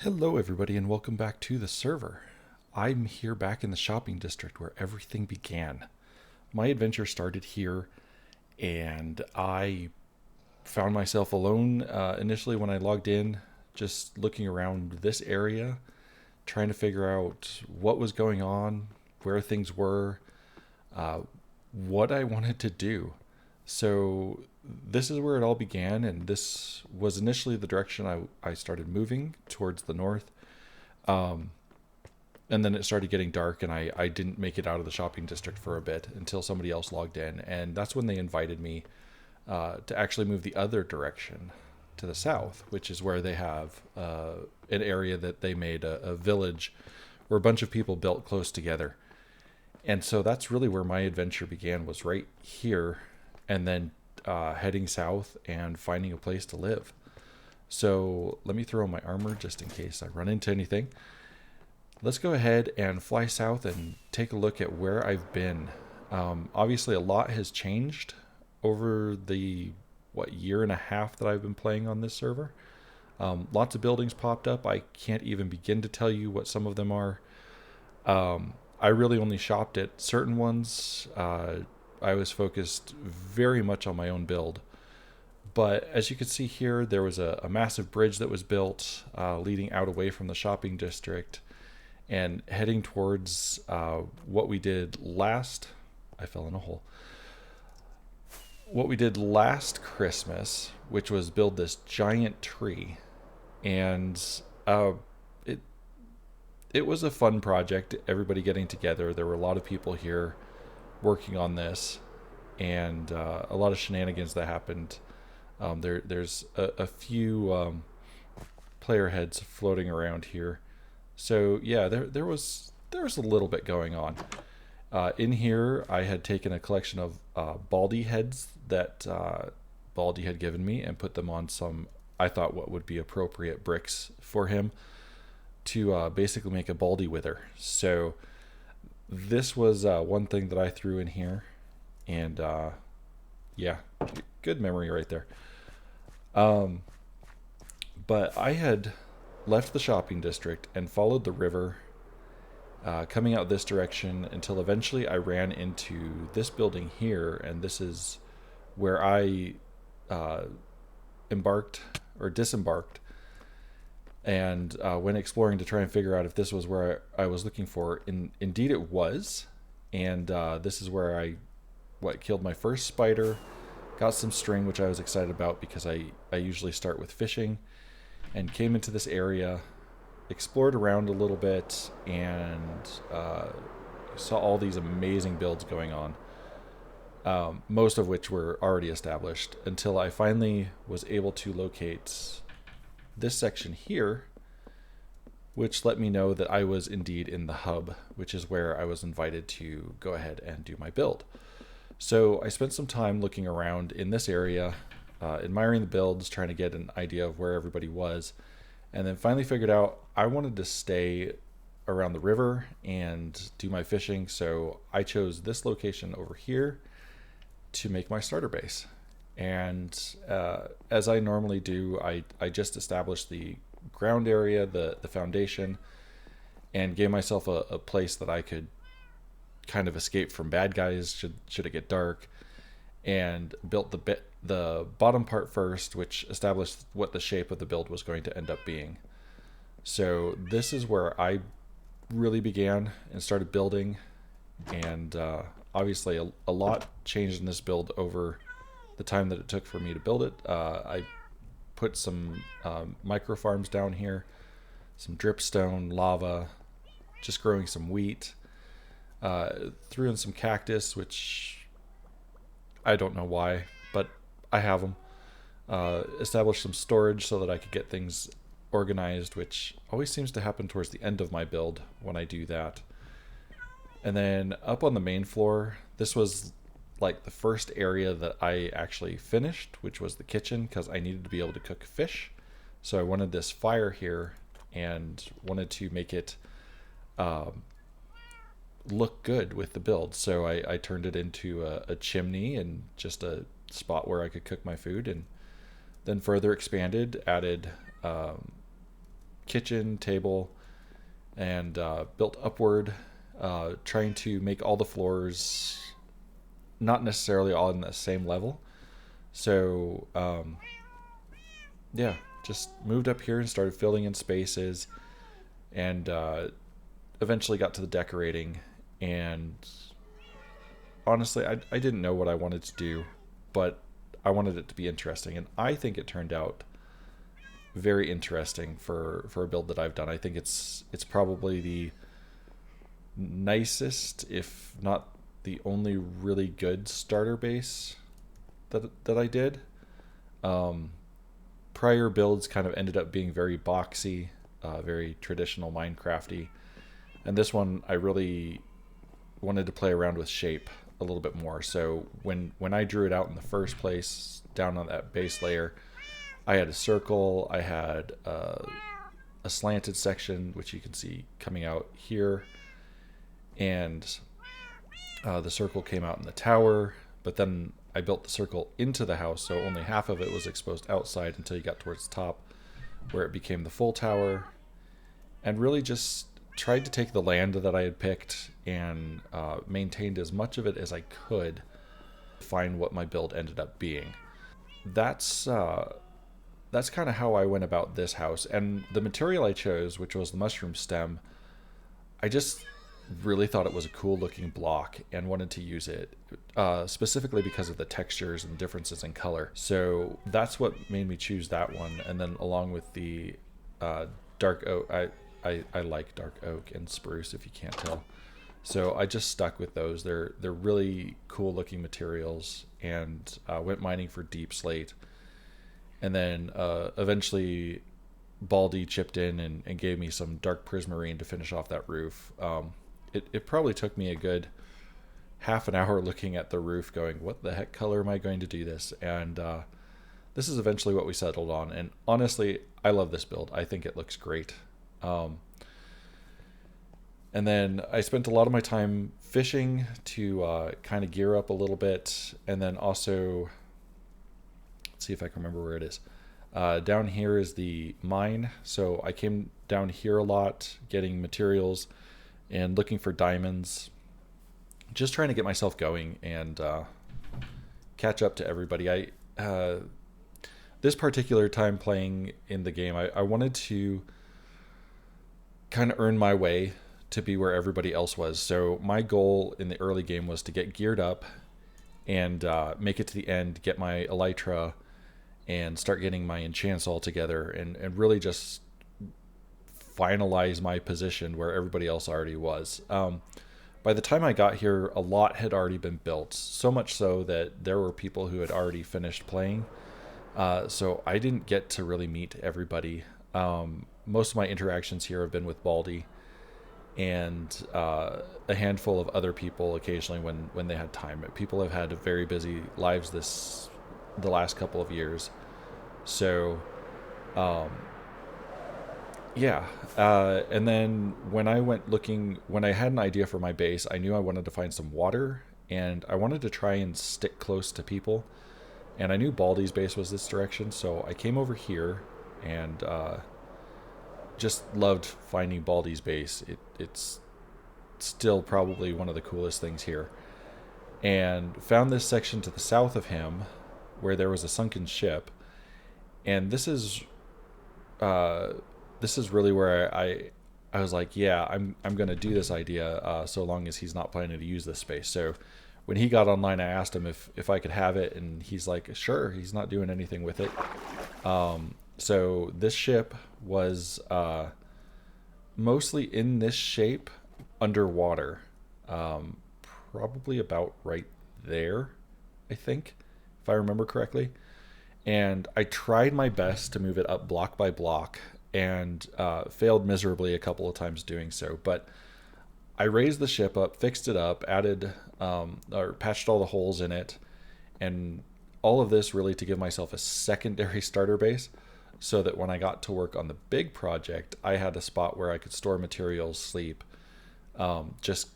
Hello, everybody, and welcome back to the server. I'm here back in the shopping district where everything began. My adventure started here, and I found myself alone initially when I logged in, just looking around this area, trying to figure out what was going on, where things were, uh, what I wanted to do. So, this is where it all began, and this was initially the direction I started moving towards the north. Um, and then it started getting dark, and I didn't make it out of the shopping district for a bit until somebody else logged in. And that's when they invited me to actually move the other direction to the south, which is where they have an area that they made a village where a bunch of people built close together. And so that's really where my adventure began, was right here, and then heading south and finding a place to live. So let me throw on my armor just in case I run into anything. Let's go ahead and fly south and take a look at where I've been. Obviously, a lot has changed over the year and a half that I've been playing on this server. Lots of buildings popped up. I can't even begin to tell you what some of them are. I really only shopped at certain ones. I was focused very much on my own build. But as you can see here, there was a massive bridge that was built leading out away from the shopping district and heading towards what we did last. I fell in a hole. What we did last Christmas, which was build this giant tree, and it it was a fun project. Everybody getting together. There were a lot of people here working on this, and a lot of shenanigans that happened. There's a few player heads floating around here. So yeah, there was a little bit going on. In here, I had taken a collection of Baldy heads that Baldy had given me and put them on some, I thought, what would be appropriate bricks for him to basically make a Baldy wither. So this was one thing that I threw in here, and yeah, good memory right there. Um, but I had left the shopping district and followed the river, coming out this direction until eventually I ran into this building here, and this is where I uh, embarked or disembarked and went exploring to try and figure out if this was where I was looking for. Indeed, it was, and this is where I killed my first spider, got some string, which I was excited about because I usually start with fishing, and came into this area, explored around a little bit, and saw all these amazing builds going on, most of which were already established, until I finally was able to locate this section here, which let me know that I was indeed in the hub, which is where I was invited to go ahead and do my build. So I spent some time looking around in this area, admiring the builds, trying to get an idea of where everybody was, and then finally figured out I wanted to stay around the river and do my fishing. So I chose this location over here to make my starter base. And as I normally do, I just established the ground area, the foundation, and gave myself a place that I could kind of escape from bad guys should it get dark, and built the bottom part first, which established what the shape of the build was going to end up being. So this is where I really began and started building, and obviously a lot changed in this build over the time that it took for me to build it. I put some micro farms down here, some dripstone, lava, just growing some wheat. Threw in some cactus, which I don't know why, but I have them. Established some storage so that I could get things organized, which always seems to happen towards the end of my build when I do that. And then up on the main floor, this was like the first area that I actually finished, which was the kitchen, because I needed to be able to cook fish. So I wanted this fire here and wanted to make it look good with the build. So I turned it into a chimney and just a spot where I could cook my food, and then further expanded, added kitchen table and built upward, trying to make all the floors not necessarily all in the same level. So yeah, just moved up here and started filling in spaces, and eventually got to the decorating. And honestly, I didn't know what I wanted to do, but I wanted it to be interesting, and I think it turned out very interesting for a build that I've done. I think it's probably the nicest, if not the only really good starter base that I did. Um, Prior builds kind of ended up being very boxy, very traditional Minecrafty, and this one I really wanted to play around with shape a little bit more. So when I drew it out in the first place, down on that base layer, I had a circle, I had a slanted section, which you can see coming out here, and the circle came out in the tower, but then I built the circle into the house, so only half of it was exposed outside until you got towards the top, where it became the full tower, and really just tried to take the land that I had picked and maintained as much of it as I could to find what my build ended up being. That's kind of how I went about this house, and the material I chose, which was the mushroom stem, I just really thought it was a cool looking block and wanted to use it specifically because of the textures and differences in color. So that's what made me choose that one. And then along with the dark oak, I like dark oak and spruce, if you can't tell. So I just stuck with those. They're really cool looking materials, and went mining for deep slate. And then eventually Baldy chipped in and gave me some dark prismarine to finish off that roof. It probably took me a good half an hour looking at the roof going, what the heck color am I going to do this? And this is eventually what we settled on. And honestly, I love this build. I think it looks great. And then I spent a lot of my time fishing to kind of gear up a little bit. And then also, let's see if I can remember where it is. Down here is the mine. So I came down here a lot, getting materials and looking for diamonds. Just trying to get myself going and catch up to everybody. This particular time playing in the game, I wanted to kind of earn my way to be where everybody else was. So my goal in the early game was to get geared up and make it to the end, get my elytra, and start getting my enchants all together, and really just finalize my position where everybody else already was. By the time I got here, a lot had already been built, so much so that there were people who had already finished playing. So I didn't get to really meet everybody. Most of my interactions here have been with Baldy and a handful of other people occasionally when they had time. People have had very busy lives the last couple of years. So yeah. And then when I had an idea for my base, I knew I wanted to find some water, and I wanted to try and stick close to people. And I knew Baldy's base was this direction, so I came over here and just loved finding Baldy's base. It's still probably one of the coolest things here. And found this section to the south of him where there was a sunken ship. And this is really where I was like, yeah, I'm going to do this idea so long as he's not planning to use this space. So when he got online, I asked him if I could have it, and he's like, sure. He's not doing anything with it. So this ship was mostly in this shape underwater, probably about right there, I think, if I remember correctly. And I tried my best to move it up block by block, and failed miserably a couple of times doing so. But I raised the ship up, fixed it up, added or patched all the holes in it, and all of this really to give myself a secondary starter base, so that when I got to work on the big project, I had a spot where I could store materials, sleep, just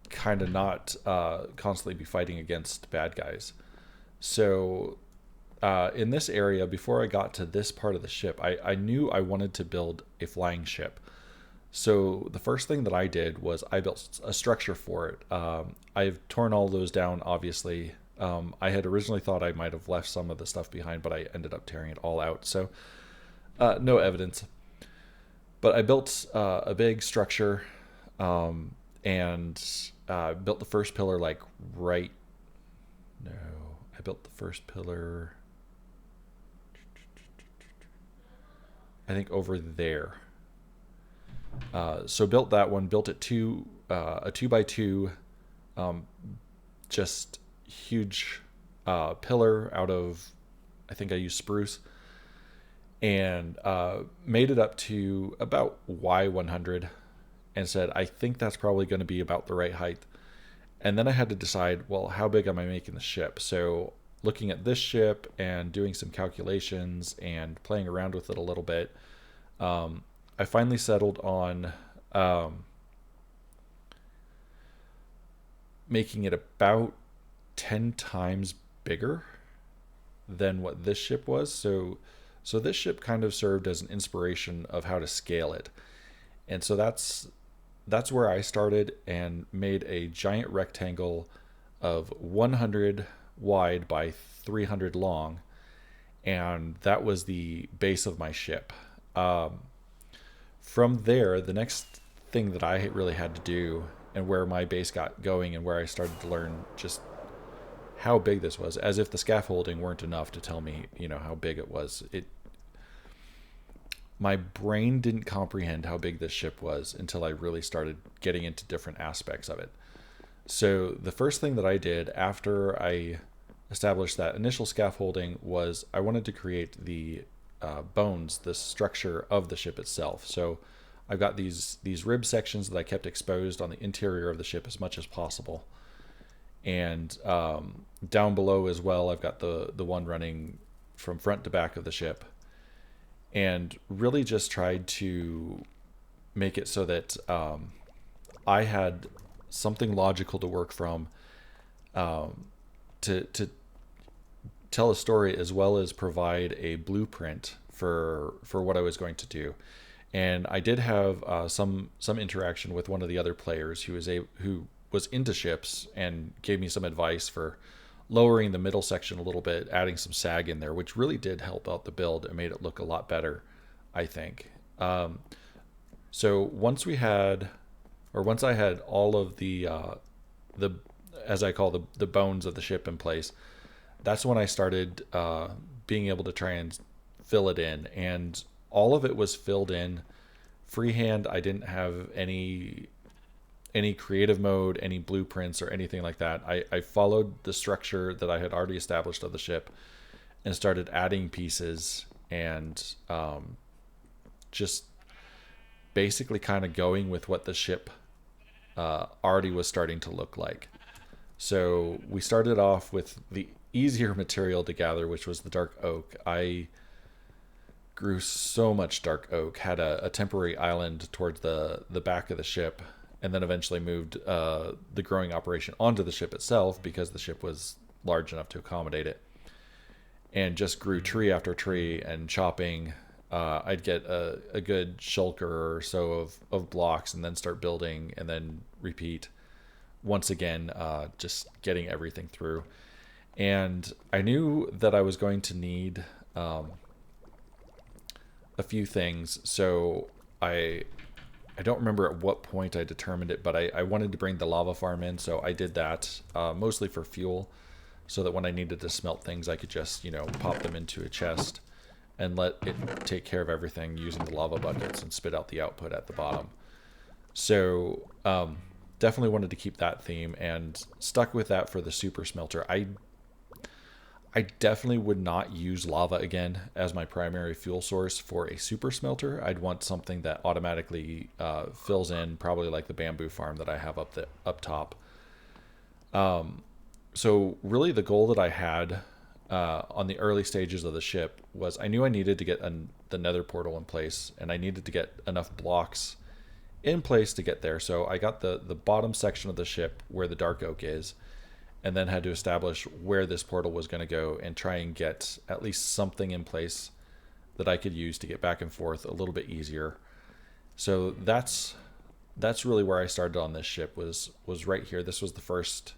kind of not constantly be fighting against bad guys. So in this area, before I got to this part of the ship, I knew I wanted to build a flying ship. So the first thing that I did was I built a structure for it. I've torn all those down, obviously. I had originally thought I might have left some of the stuff behind, but I ended up tearing it all out. So no evidence. But I built a big structure, and built the first pillar like right. No, I built the first pillar, I think, over there. So built that one, built it a 2x2, um, just huge pillar out of, I think I used spruce, and made it up to about Y100, and said, I think that's probably going to be about the right height. And then I had to decide, well, how big am I making the ship? So looking at this ship and doing some calculations and playing around with it a little bit, I finally settled on making it about 10 times bigger than what this ship was. So this ship kind of served as an inspiration of how to scale it. And so that's where I started and made a giant rectangle of 100 wide by 300 long, and that was the base of my ship. From there, the next thing that I really had to do, and where my base got going, and where I started to learn just how big this was, as if the scaffolding weren't enough to tell me, how big it was. My brain didn't comprehend how big this ship was until I really started getting into different aspects of it. So the first thing that I did after I established that initial scaffolding was I wanted to create the bones, the structure of the ship itself. So I've got these rib sections that I kept exposed on the interior of the ship as much as possible. And down below as well, I've got the one running from front to back of the ship. And really just tried to make it so that I had something logical to work from, to tell a story, as well as provide a blueprint for what I was going to do. And I did have some interaction with one of the other players who was into ships and gave me some advice for lowering the middle section a little bit, adding some sag in there, which really did help out the build and made it look a lot better, I think. So once I had all of the as I call the bones of the ship in place, that's when I started being able to try and fill it in, and all of it was filled in freehand. I didn't have any creative mode, any blueprints or anything like that. I followed the structure that I had already established of the ship and started adding pieces, and just basically kind of going with what the ship already was starting to look like. So we started off with the easier material to gather, which was the dark oak. I grew so much dark oak, had a temporary island towards the back of the ship, and then eventually moved the growing operation onto the ship itself because the ship was large enough to accommodate it, and just grew tree after tree and chopping. I'd get a good shulker or so of blocks, and then start building, and then repeat once again, just getting everything through. And I knew that I was going to need a few things, so I don't remember at what point I determined it, but I wanted to bring the lava farm in, so I did that mostly for fuel, so that when I needed to smelt things, I could just, pop them into a chest and let it take care of everything using the lava buckets and spit out the output at the bottom. So definitely wanted to keep that theme and stuck with that for the super smelter. I definitely would not use lava again as my primary fuel source for a super smelter. I'd want something that automatically fills in, probably like the bamboo farm that I have up top. So really the goal that I had on the early stages of the ship was I knew I needed to get the nether portal in place, and I needed to get enough blocks in place to get there. So I got the bottom section of the ship where the dark oak is, and then had to establish where this portal was going to go and try and get at least something in place that I could use to get back and forth a little bit easier. So that's really where I started on this ship, was right here. This was the first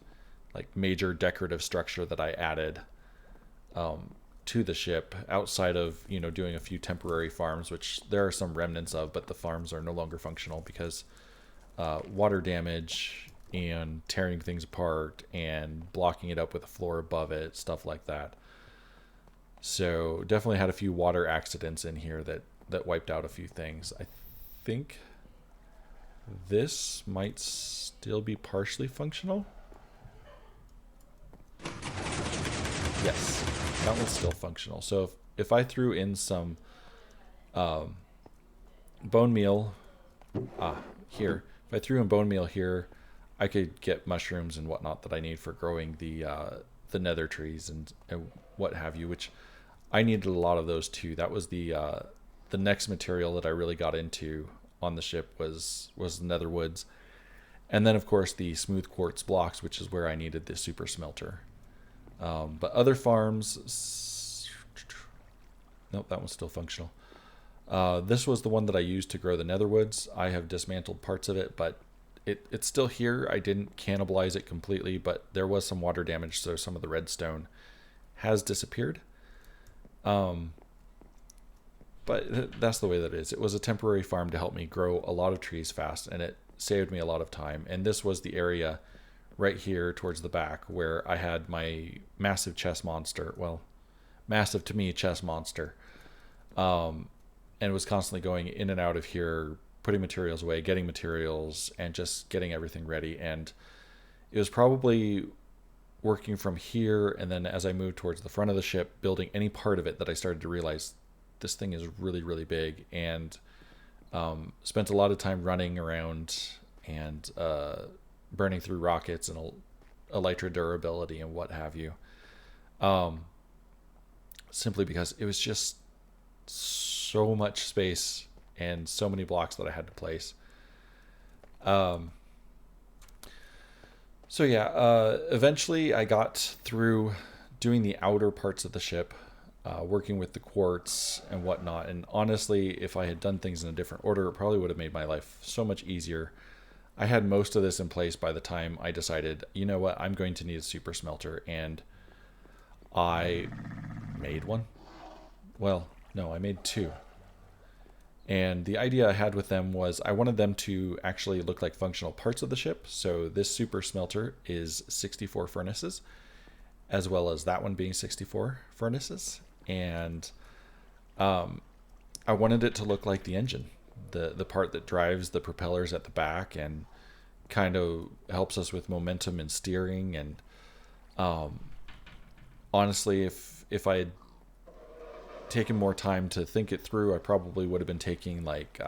like major decorative structure that I added to the ship, outside of doing a few temporary farms, which there are some remnants of, but the farms are no longer functional because water damage and tearing things apart and blocking it up with a floor above it, stuff like that. So definitely had a few water accidents in here that wiped out a few things. I think this might still be partially functional. Yes, that one's still functional. So if I threw in some bone meal here, if I threw in bone meal here, I could get mushrooms and whatnot that I need for growing the nether trees and what have you, which I needed a lot of those too. That was the next material that I really got into on the ship was nether woods. And then of course the smooth quartz blocks, which is where I needed the super smelter. But other farms, nope, that one's still functional. This was the one that I used to grow the nether woods. I have dismantled parts of it, but it's still here. I didn't cannibalize it completely, but there was some water damage, so some of the redstone has disappeared. But that's the way that it is. It was a temporary farm to help me grow a lot of trees fast, and it saved me a lot of time. And this was the area right here towards the back where I had my massive chest monster. Well, massive to me chest monster. And was constantly going in and out of here, putting materials away, getting materials, and just getting everything ready. And it was probably working from here, and then as I moved towards the front of the ship, building any part of it, that I started to realize this thing is really, really big. And spent a lot of time running around and burning through rockets and elytra durability and what have you. Simply because it was just so much space and so many blocks that I had to place. So yeah, eventually I got through doing the outer parts of the ship, working with the quartz and whatnot. And honestly, if I had done things in a different order, it probably would have made my life so much easier. I had most of this in place by the time I decided, you know what, I'm going to need a super smelter. And I made one. Well, no, I made two. And the idea I had with them was I wanted them to actually look like functional parts of the ship. So this super smelter is 64 furnaces, as well as that one being 64 furnaces. And I wanted it to look like the engine, the part that drives the propellers at the back and kind of helps us with momentum and steering. And honestly, if I had taken more time to think it through, I probably would have been taking like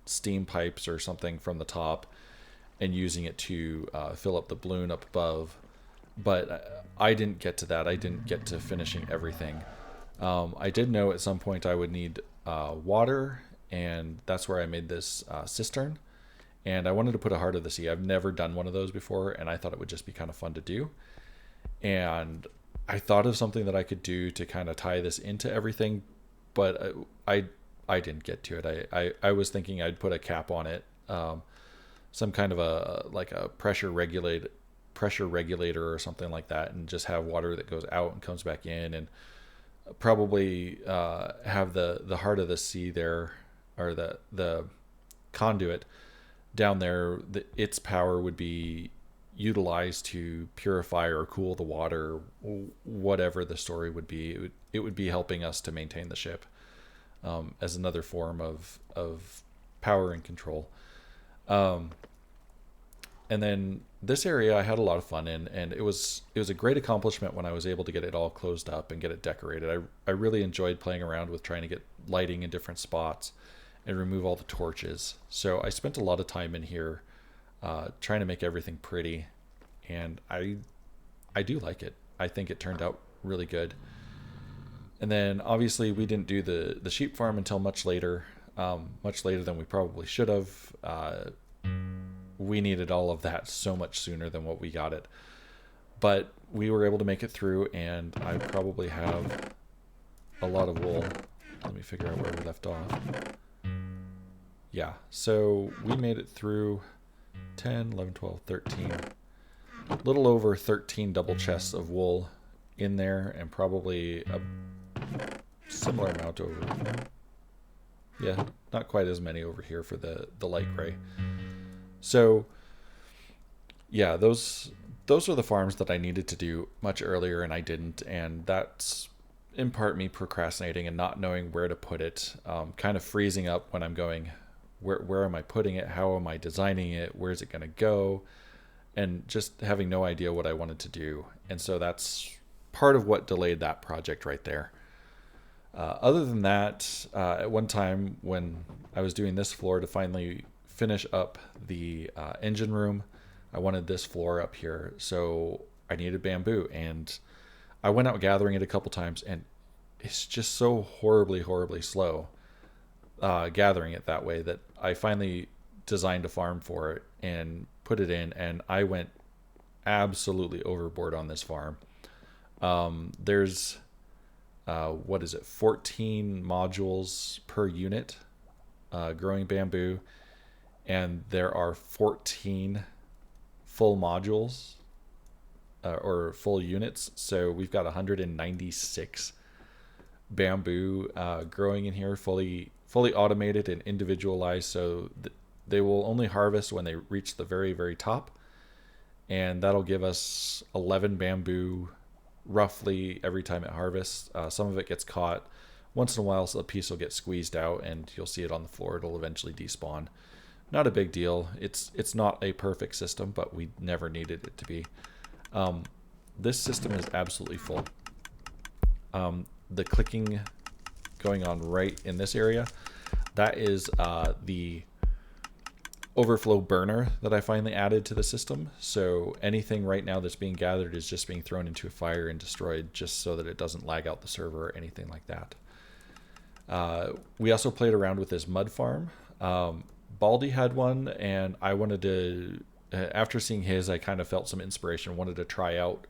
steam pipes or something from the top and using it to fill up the balloon up above. But I didn't get to that. I didn't get to finishing everything. I did know at some point I would need water, and that's where I made this cistern. And I wanted to put a Heart of the Sea. I've never done one of those before, and I thought it would just be kind of fun to do. And I thought of something that I could do to kind of tie this into everything, but I didn't get to it. I was thinking I'd put a cap on it, some kind of a like a pressure regulator or something like that, and just have water that goes out and comes back in, and probably have the Heart of the Sea there, or the conduit down there. Its power would be utilized to purify or cool the water, whatever the story would be. It would be helping us to maintain the ship, as another form of power and control. And then this area I had a lot of fun in, and it was a great accomplishment when I was able to get it all closed up and get it decorated. I really enjoyed playing around with trying to get lighting in different spots and remove all the torches. So I spent a lot of time in here trying to make everything pretty, and I do like it. I think it turned out really good. And then obviously we didn't do the sheep farm until much later than we probably should have. We needed all of that so much sooner than what we got it. But we were able to make it through, and I probably have a lot of wool. Let me figure out where we left off. Yeah, so we made it through 10, 11, 12, 13. A little over 13 double chests of wool in there, and probably a similar amount over. Yeah, not quite as many over here for the light gray. So yeah, those are the farms that I needed to do much earlier and I didn't, and that's in part me procrastinating and not knowing where to put it, kind of freezing up when I'm going, where am I putting it? How am I designing it? Where's it going to go? And just having no idea what I wanted to do. And so that's part of what delayed that project right there. Other than that, at one time when I was doing this floor to finally finish up the engine room, I wanted this floor up here. So I needed bamboo, and I went out gathering it a couple times, and it's just so horribly, horribly slow gathering it that way that I finally designed a farm for it and put it in, and I went absolutely overboard on this farm. There's what is it, 14 modules per unit growing bamboo, and there are 14 full modules or full units, so we've got 196 bamboo growing in here, fully automated and individualized, so they will only harvest when they reach the very, very top, and that'll give us 11 bamboo roughly every time it harvests. Some of it gets caught once in a while, so a piece will get squeezed out and you'll see it on the floor. It'll eventually despawn. Not a big deal. It's not a perfect system, but we never needed it to be. This system is absolutely full. The clicking going on right in this area, that is the overflow burner that I finally added to the system. So anything right now that's being gathered is just being thrown into a fire and destroyed, just so that it doesn't lag out the server or anything like that. We also played around with this mud farm. Baldy had one, and I wanted to, after seeing his, I kind of felt some inspiration, wanted to try out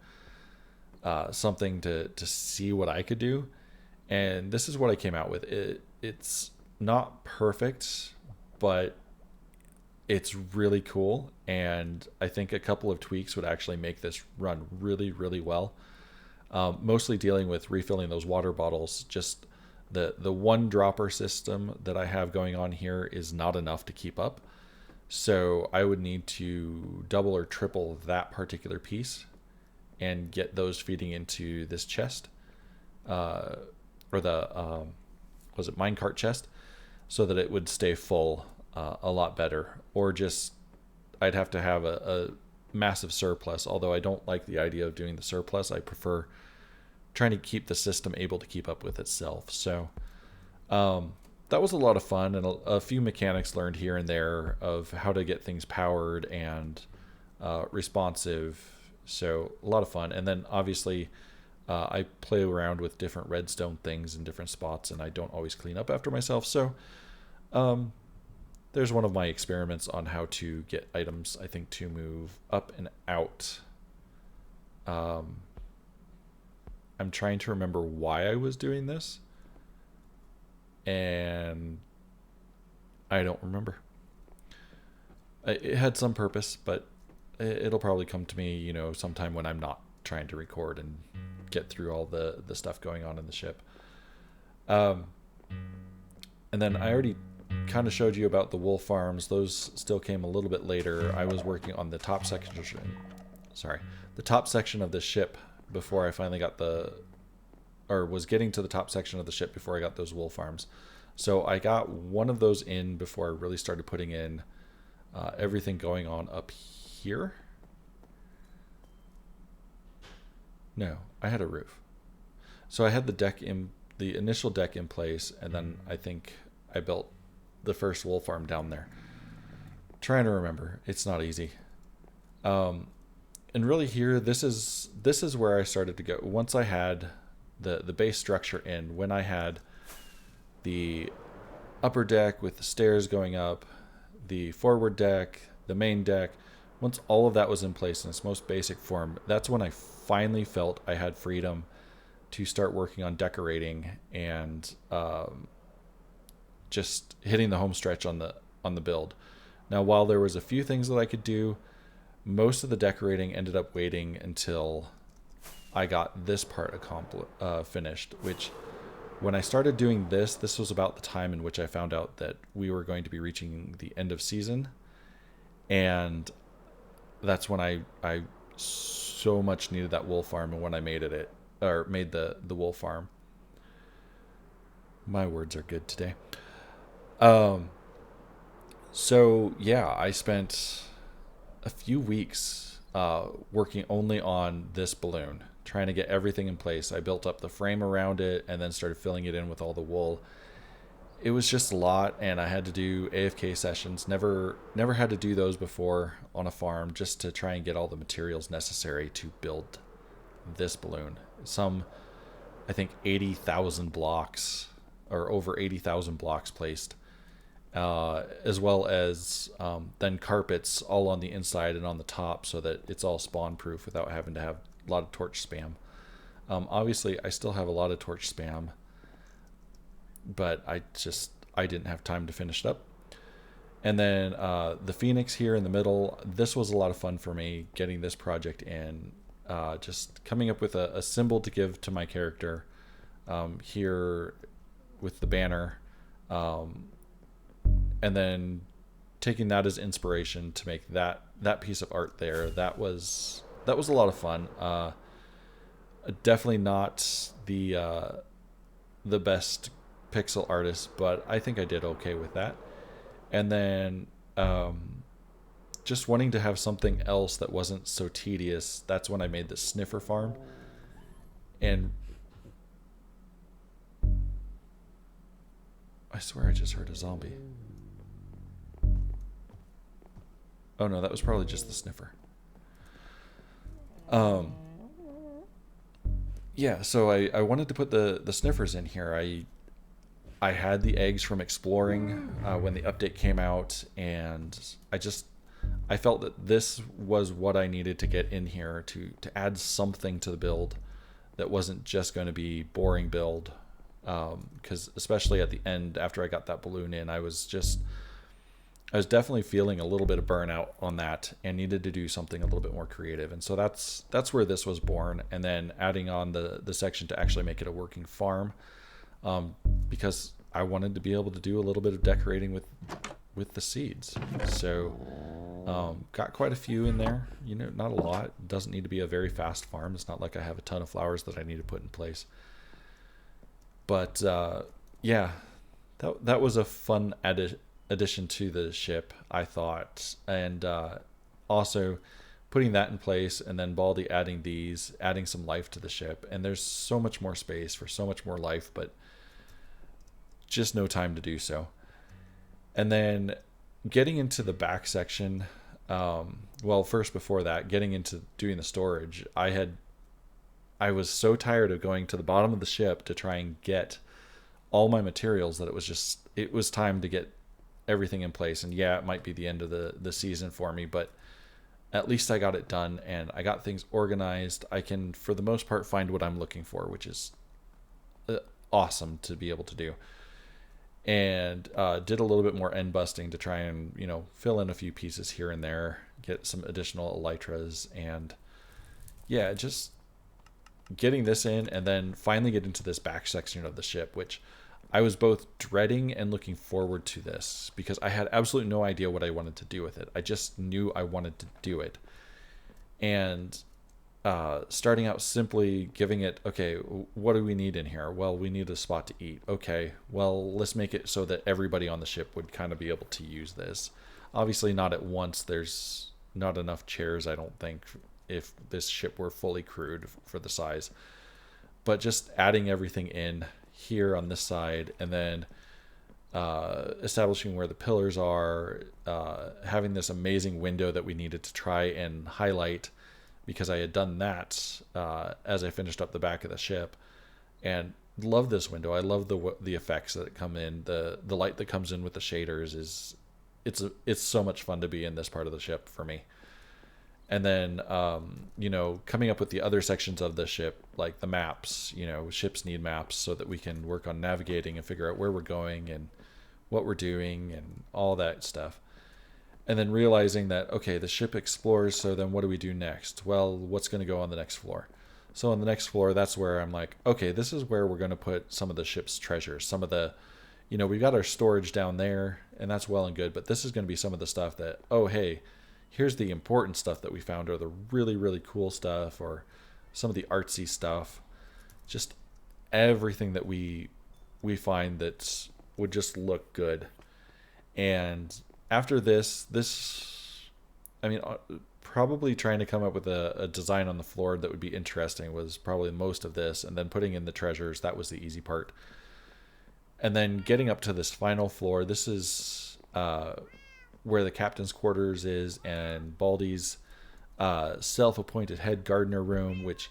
something to see what I could do. And this is what I came out with. It's not perfect, but it's really cool, and I think a couple of tweaks would actually make this run really, really well. Mostly dealing with refilling those water bottles. Just the one dropper system that I have going on here is not enough to keep up. So I would need to double or triple that particular piece and get those feeding into this chest, or the was it minecart chest, so that it would stay full a lot better. Or just I'd have to have a massive surplus, although I don't like the idea of doing the surplus. I prefer trying to keep the system able to keep up with itself. So that was a lot of fun, and a few mechanics learned here and there of how to get things powered and responsive. So a lot of fun. And then obviously I play around with different redstone things in different spots, and I don't always clean up after myself. So there's one of my experiments on how to get items, I think, to move up and out. I'm trying to remember why I was doing this, and I don't remember. It had some purpose, but it'll probably come to me, sometime when I'm not trying to record and get through all the stuff going on in the ship. And then I already kind of showed you about the wool farms. Those still came a little bit later. I was working on the top section of the ship before I finally got was getting to the top section of the ship before I got those wool farms. So I got one of those in before I really started putting in everything going on up here. No, I had a roof. So I had the initial deck in place, and then I think I built the first wool farm down there. Trying to remember. It's not easy. And really here, this is where I started to go. Once I had the base structure in, when I had the upper deck with the stairs going up, the forward deck, the main deck, once all of that was in place in its most basic form, that's when I finally felt I had freedom to start working on decorating and just hitting the home stretch on the build. Now, while there was a few things that I could do, most of the decorating ended up waiting until I got this part finished, which when I started doing this was about the time in which I found out that we were going to be reaching the end of season. And that's when I so much needed that wool farm. And when I made the wool farm, my words are good today. Um, so yeah, I spent a few weeks working only on this balloon, trying to get everything in place. I built up the frame around it and then started filling it in with all the wool. It was just a lot, and I had to do AFK sessions. Never had to do those before on a farm, just to try and get all the materials necessary to build this balloon. I think 80,000 blocks, or over 80,000 blocks placed, as well as then carpets all on the inside and on the top, so that it's all spawn proof without having to have a lot of torch spam. Obviously, I still have a lot of torch spam, but I didn't have time to finish it up. And then the Phoenix here in the middle, this was a lot of fun for me, getting this project in, just coming up with a symbol to give to my character here with the banner, and then taking that as inspiration to make that piece of art there. That was a lot of fun. Definitely not the best pixel artist, but I think I did okay with that. And then just wanting to have something else that wasn't so tedious, that's when I made the sniffer farm. And I swear I just heard a zombie. Oh no, that was probably just the sniffer. Yeah, so I wanted to put the sniffers in here. I had the eggs from exploring when the update came out, and I felt that this was what I needed to get in here to add something to the build that wasn't just going to be boring build. Because especially at the end, after I got that balloon in, I was definitely feeling a little bit of burnout on that and needed to do something a little bit more creative. And so that's where this was born. And then adding on the section to actually make it a working farm, because I wanted to be able to do a little bit of decorating with the seeds. So got quite a few in there, not a lot. It doesn't need to be a very fast farm. It's not like I have a ton of flowers that I need to put in place. But yeah, that was a fun addition to the ship, I thought. And also putting that in place, and then Baldy adding some life to the ship. And there's so much more space for so much more life, but just no time to do so. And then getting into the back section, first before that, getting into doing the storage, I was so tired of going to the bottom of the ship to try and get all my materials that it was time to get everything in place. And yeah, it might be the end of the season for me, but at least I got it done and I got things organized. I can, for the most part, find what I'm looking for, which is awesome to be able to do. And did a little bit more end busting to try and fill in a few pieces here and there, get some additional elytras, and yeah, just getting this in, and then finally get into this back section of the ship, which I was both dreading and looking forward to this, because I had absolutely no idea what I wanted to do with it. I just knew I wanted to do it. And starting out simply giving it, okay, what do we need in here? Well, we need a spot to eat. Okay, well, let's make it so that everybody on the ship would kind of be able to use this. Obviously not at once. There's not enough chairs, I don't think, if this ship were fully crewed for the size. But just adding everything in here on this side, and then establishing where the pillars are, having this amazing window that we needed to try and highlight, because I had done that as I finished up the back of the ship, and love this window. I love the effects that come in. The light that comes in with the shaders it's so much fun to be in this part of the ship for me. And then coming up with the other sections of the ship, like the maps. Ships need maps so that we can work on navigating and figure out where we're going and what we're doing and all that stuff. And then realizing that, okay, the ship explores, so then what do we do next? Well, what's going to go on the next floor? So on the next floor, that's where I'm like, okay, this is where we're going to put some of the ship's treasures. Some of the, we've got our storage down there, and that's well and good, but this is going to be some of the stuff that, oh, hey, here's the important stuff that we found, or the really, really cool stuff, or some of the artsy stuff. Just everything that we find that would just look good. And after this, I mean, probably trying to come up with a design on the floor that would be interesting was probably most of this. And then putting in the treasures, that was the easy part. And then getting up to this final floor, this is where the captain's quarters is, and Baldy's self-appointed head gardener room, which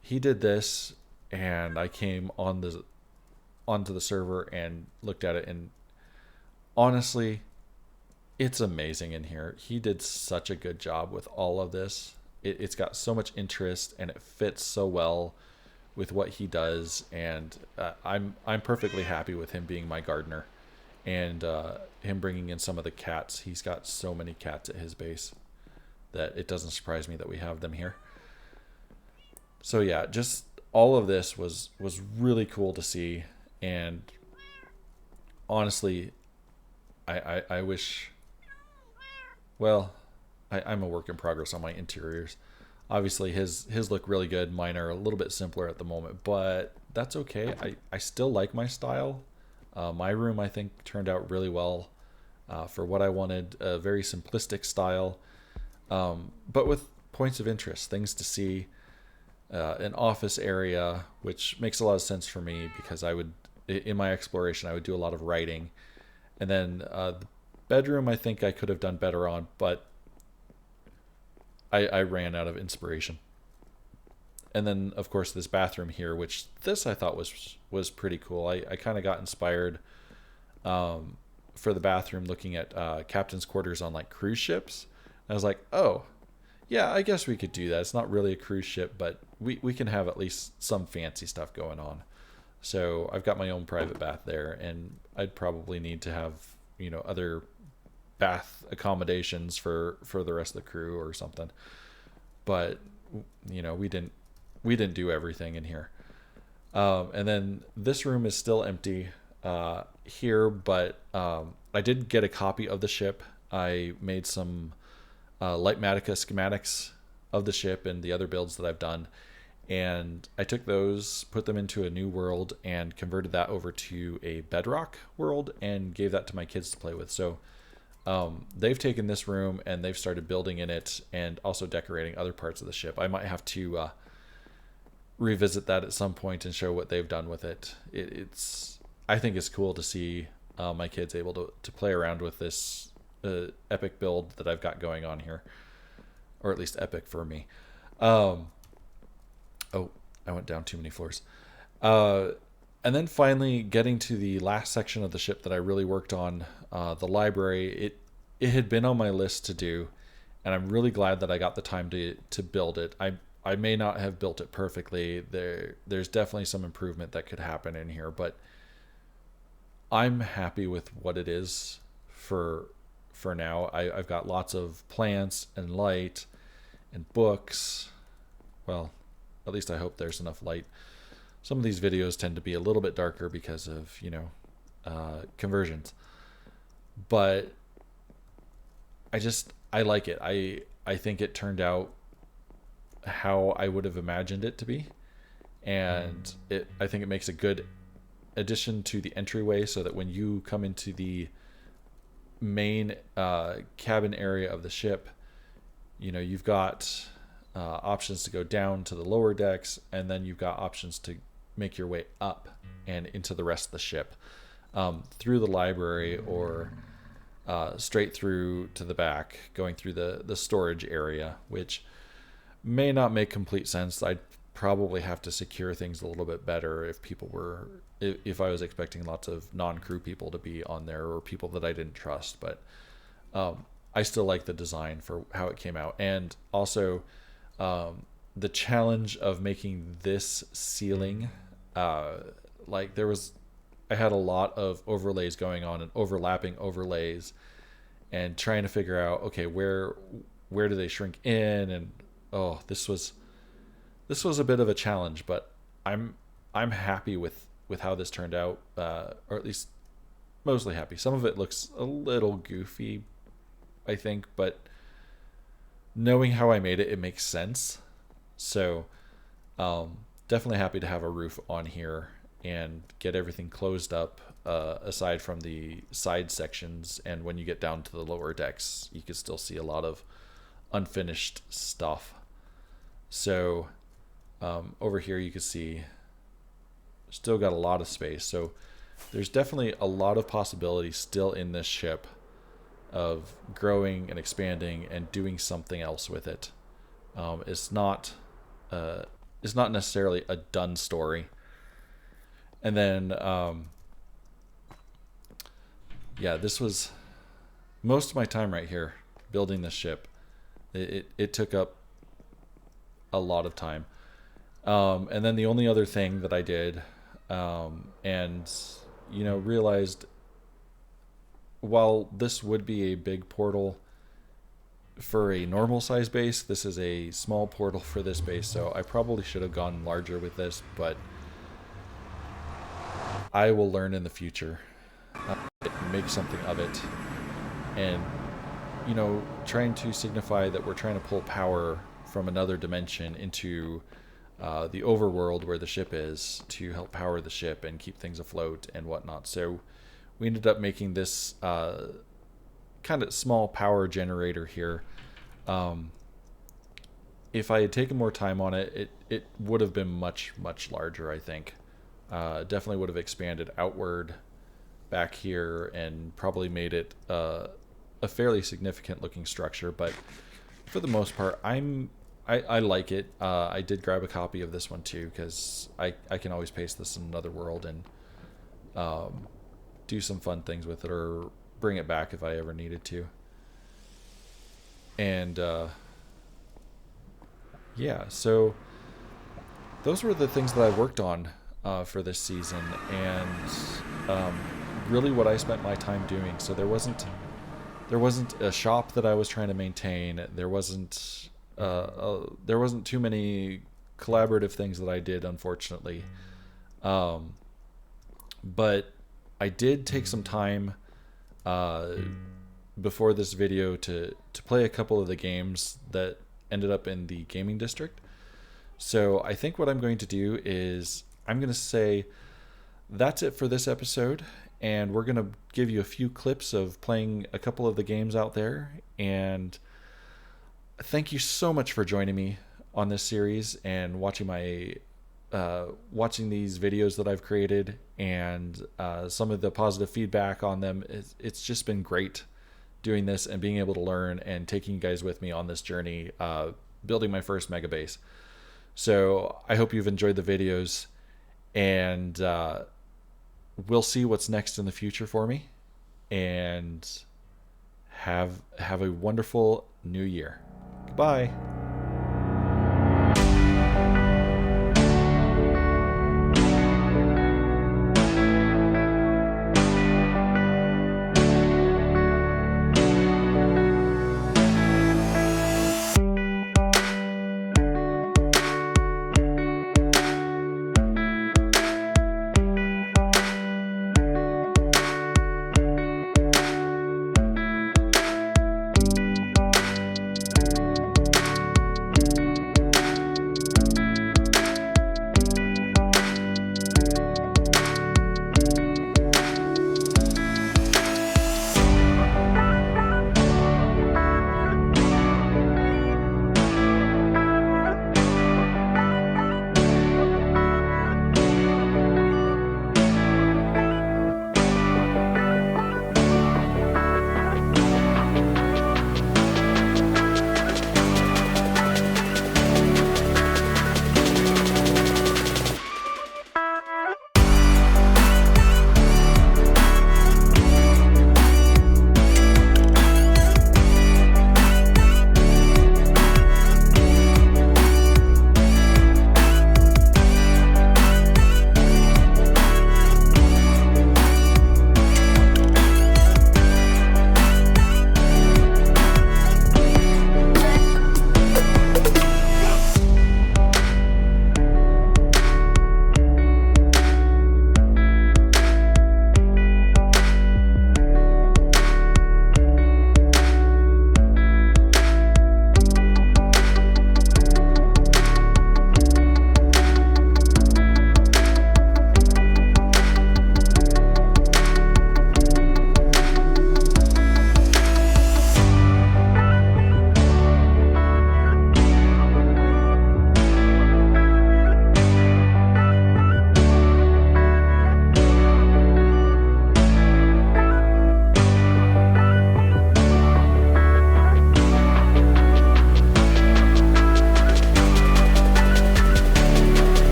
he did this, and I came onto the server and looked at it, and honestly, it's amazing in here. He did such a good job with all of this. It's got so much interest, and it fits so well with what he does, and I'm perfectly happy with him being my gardener, and him bringing in some of the cats. He's got so many cats at his base that it doesn't surprise me that we have them here. So yeah, just all of this was really cool to see, and honestly, I wish. Well, I'm a work in progress on my interiors. Obviously, his look really good. Mine are a little bit simpler at the moment, but that's okay. I still like my style. My room, I think, turned out really well for what I wanted. A very simplistic style, but with points of interest, things to see. An office area, which makes a lot of sense for me because in my exploration, I would do a lot of writing. And then the bedroom, I think I could have done better on, but I ran out of inspiration. And then, of course, this bathroom here, which this I thought was pretty cool. I kind of got inspired for the bathroom looking at captain's quarters on like cruise ships. I was like, oh, yeah, I guess we could do that. It's not really a cruise ship, but we can have at least some fancy stuff going on. So I've got my own private bath there, and I'd probably need to have, other bath accommodations for the rest of the crew or something. But, we didn't do everything in here. And then this room is still empty here, but I did get a copy of the ship. I made some Lightmatica schematics of the ship and the other builds that I've done, and I took those, put them into a new world, and converted that over to a bedrock world and gave that to my kids to play with. So they've taken this room and they've started building in it and also decorating other parts of the ship. I might have to revisit that at some point and show what they've done with it. I think it's cool to see my kids able to play around with this epic build that I've got going on here, or at least epic for me. Oh, I went down too many floors. And then finally getting to the last section of the ship that I really worked on, the library. It had been on my list to do, and I'm really glad that I got the time to build it. I may not have built it perfectly. There's definitely some improvement that could happen in here, but I'm happy with what it is for now. I've got lots of plants and light and books. Well, at least I hope there's enough light. Some of these videos tend to be a little bit darker because of, conversions. But I like it. I think it turned out how I would have imagined it to be. And I think it makes a good addition to the entryway so that when you come into the main cabin area of the ship, you've got options to go down to the lower decks, and then you've got options to make your way up and into the rest of the ship through the library, or straight through to the back, going through the storage area, which may not make complete sense. I'd probably have to secure things a little bit better if I was expecting lots of non-crew people to be on there, or people that I didn't trust. But I still like the design for how it came out, and also the challenge of making this ceiling. Uh, like there was, I had a lot of overlays going on and overlapping overlays, and trying to figure out, okay, where do they shrink in, and oh, this was a bit of a challenge, but I'm I'm happy with how this turned out, or at least mostly happy. Some of it looks a little goofy, I think, but knowing how I made it, it makes sense. So definitely happy to have a roof on here and get everything closed up. Aside from the side sections, and when you get down to the lower decks, you can still see a lot of unfinished stuff. So over here, you can see still got a lot of space. So there's definitely a lot of possibility still in this ship of growing and expanding and doing something else with it. It's not it's not necessarily a done story. And then yeah, this was most of my time right here building this ship. It took up a lot of time. And then the only other thing that I did, and realized while this would be a big portal for a normal size base, this is a small portal for this base, so I probably should have gone larger with this, but I will learn in the future, make something of it, and trying to signify that we're trying to pull power from another dimension into the overworld where the ship is to help power the ship and keep things afloat and whatnot. So we ended up making this kind of small power generator here. If I had taken more time on it, it would have been much, much larger, I think. Definitely would have expanded outward back here and probably made it a fairly significant looking structure. But for the most part, I like it. I did grab a copy of this one too, because I can always paste this in another world and do some fun things with it, or bring it back if I ever needed to. And yeah, so those were the things that I worked on for this season, and really what I spent my time doing. So there wasn't a shop that I was trying to maintain. There wasn't too many collaborative things that I did, unfortunately. But I did take some time before this video to play a couple of the games that ended up in the gaming district. So I think what I'm going to do is I'm going to say that's it for this episode, and we're going to give you a few clips of playing a couple of the games out there. And thank you so much for joining me on this series and watching these videos that I've created, and some of the positive feedback on them. It's just been great doing this and being able to learn and taking you guys with me on this journey, building my first mega base. So I hope you've enjoyed the videos, and we'll see what's next in the future for me, and have a wonderful new year. Goodbye.